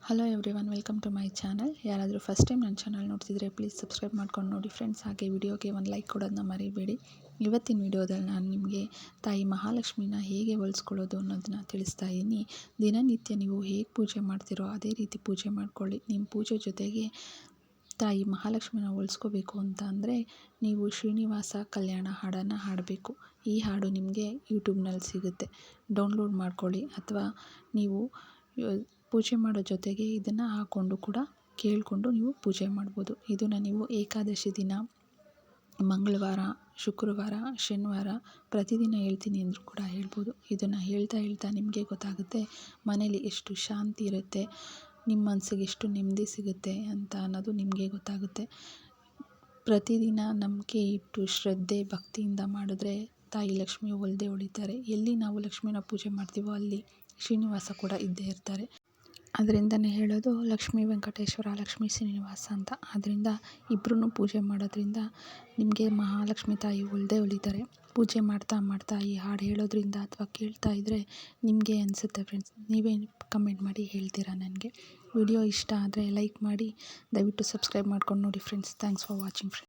Hello everyone, welcome to my channel. ಯಾರಾದರೂ first time ನನ್ನ channel ನೋಡ್ತಿದ್ರೆ ಪ್ಲೀಸ್ ಸಬ್ಸ್ಕ್ರೈಬ್ ಮಾಡ್ಕೊಂಡು ನೋಡಿ ಫ್ರೆಂಡ್ಸ್. ಹಾಗೆ ವಿಡಿಯೋಗೆ ಒಂದು ಲೈಕ್ ಕೊಡೋದನ್ನ ಮರಿಬೇಡಿ. ಇವತ್ತಿನ ವಿಡಿಯೋದಲ್ಲಿ ನಾನು ನಿಮಗೆ ತಾಯಿ ಮಹಾಲಕ್ಷ್ಮಿನ ಹೇಗೆ ಹೊಲಿಸ್ಕೊಳ್ಳೋದು ಅನ್ನೋದನ್ನ ತಿಳಿಸ್ತಾ ಇದ್ದೀನಿ. ದಿನನಿತ್ಯ ನೀವು ಹೇಗೆ ಪೂಜೆ ಮಾಡ್ತೀರೋ ಅದೇ ರೀತಿ ಪೂಜೆ ಮಾಡ್ಕೊಳ್ಳಿ. ನಿಮ್ಮ ಪೂಜೆ ಜೊತೆಗೆ ತಾಯಿ ಮಹಾಲಕ್ಷ್ಮಿನ ಹೊಲಿಸ್ಕೋಬೇಕು ಅಂತ ಅಂದರೆ ನೀವು ಶ್ರೀನಿವಾಸ ಕಲ್ಯಾಣ ಹಾಡನ್ನು ಹಾಡಬೇಕು. ಈ ಹಾಡು ನಿಮಗೆ ಯೂಟ್ಯೂಬ್ನಲ್ಲಿ ಸಿಗುತ್ತೆ, ಡೌನ್ಲೋಡ್ ಮಾಡ್ಕೊಳ್ಳಿ. ಅಥವಾ ನೀವು ಪೂಜೆ ಮಾಡೋ ಜೊತೆಗೆ ಇದನ್ನು ಹಾಕ್ಕೊಂಡು ಕೂಡ ಕೇಳಿಕೊಂಡು ನೀವು ಪೂಜೆ ಮಾಡ್ಬೋದು. ಇದನ್ನು ನೀವು ಏಕಾದಶಿ ದಿನ, ಮಂಗಳವಾರ, ಶುಕ್ರವಾರ, ಶನಿವಾರ ಪ್ರತಿದಿನ ಹೇಳ್ತೀನಿ ಅಂದರೂ ಕೂಡ ಹೇಳ್ಬೋದು. ಇದನ್ನು ಹೇಳ್ತಾ ನಿಮಗೆ ಗೊತ್ತಾಗುತ್ತೆ ಮನೇಲಿ ಎಷ್ಟು ಶಾಂತಿ ಇರುತ್ತೆ, ನಿಮ್ಮ ಮನಸ್ಸಿಗೆ ಎಷ್ಟು ನೆಮ್ಮದಿ ಸಿಗುತ್ತೆ ಅಂತ ಅನ್ನೋದು ನಿಮಗೆ ಗೊತ್ತಾಗುತ್ತೆ. ಪ್ರತಿದಿನ ನಂಬಿಕೆ ಇಟ್ಟು ಶ್ರದ್ಧೆ ಭಕ್ತಿಯಿಂದ ಮಾಡಿದ್ರೆ ತಾಯಿ ಲಕ್ಷ್ಮಿ ಒಲಿದೇ ಉಳಿತಾರೆ. ಎಲ್ಲಿ ನಾವು ಲಕ್ಷ್ಮಿನ ಪೂಜೆ ಮಾಡ್ತೀವೋ ಅಲ್ಲಿ ಶ್ರೀನಿವಾಸ ಕೂಡ ಇದ್ದೇ ಇರ್ತಾರೆ. ಅದರಿಂದನೇ ಹೇಳೋದು ಲಕ್ಷ್ಮೀ ವೆಂಕಟೇಶ್ವರ, ಲಕ್ಷ್ಮೀ ಶ್ರೀನಿವಾಸ ಅಂತ. ಆದ್ದರಿಂದ ಇಬ್ಬರೂ ಪೂಜೆ ಮಾಡೋದ್ರಿಂದ ನಿಮಗೆ ಮಹಾಲಕ್ಷ್ಮಿ ತಾಯಿ ಒಲಿದೇ ಉಳಿತಾರೆ. ಪೂಜೆ ಮಾಡ್ತಾ ಈ ಹಾಡು ಹೇಳೋದ್ರಿಂದ ಅಥವಾ ಕೇಳ್ತಾ ಇದ್ದರೆ ನಿಮಗೆ ಅನಿಸುತ್ತೆ ಫ್ರೆಂಡ್ಸ್. ನೀವೇ ಕಮೆಂಟ್ ಮಾಡಿ ಹೇಳ್ತೀರಾ ನನಗೆ. ವಿಡಿಯೋ ಇಷ್ಟ ಆದರೆ ಲೈಕ್ ಮಾಡಿ, ದಯವಿಟ್ಟು ಸಬ್ಸ್ಕ್ರೈಬ್ ಮಾಡ್ಕೊಂಡು ನೋಡಿ friends. Thanks for watching friends.